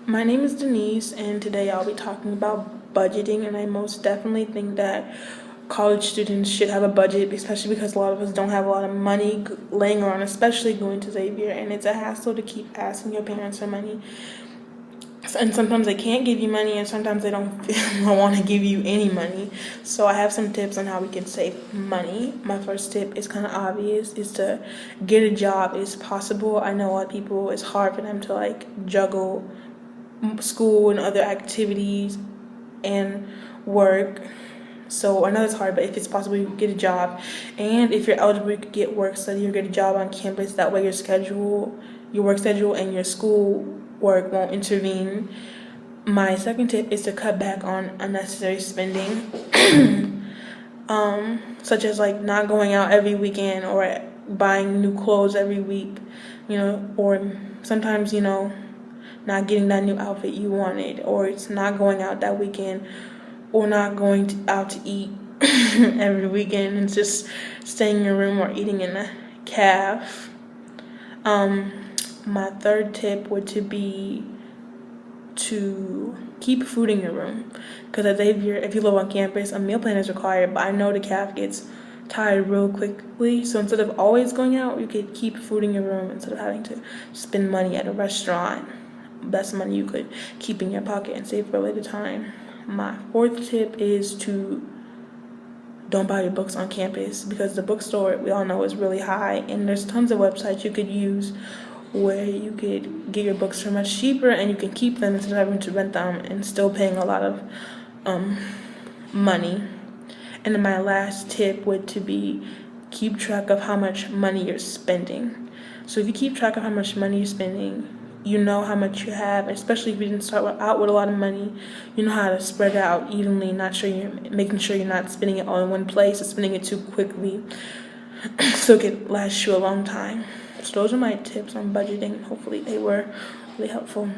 My name is Denise, and today I'll be talking about budgeting. And I most definitely think that college students should have a budget, especially because a lot of us don't have a lot of money laying around, especially going to Xavier. And it's a hassle to keep asking your parents for money. And sometimes they can't give you money, and sometimes they don't want to give you any money. So I have some tips on how we can save money. My first tip is kind of obvious: is to get a job. It's possible. I know a lot of people, it's hard for them to juggle school and other activities and work. So I know it's hard, but if it's possible, you can get a job. And if you're eligible, you could get work study or get a job on campus. That way your work schedule and your school work won't intervene. My second tip is to cut back on unnecessary spending, such as not going out every weekend or buying new clothes every week, or sometimes, not getting that new outfit you wanted, or it's not going out that weekend, or not going out to eat every weekend and just staying in your room or eating in a caf. My third tip would to be to keep food in your room, because if you live on campus, a meal plan is required. But I know the caf gets tired real quickly, so instead of always going out, you could keep food in your room instead of having to spend money at a restaurant. That's money you could keep in your pocket and save for a later time. My fourth tip is to don't buy your books on campus, because the bookstore, we all know, is really high, and there's tons of websites you could use where you could get your books for much cheaper, and you can keep them instead of having to rent them and still paying a lot of money. And then my last tip would to be keep track of how much money you're spending. So if you keep track of how much money you're spending, you know how much you have, especially if you didn't start out with a lot of money. You know how to spread it out evenly, making sure you're not spending it all in one place or spending it too quickly, so it can last you a long time. So those are my tips on budgeting. Hopefully they were really helpful.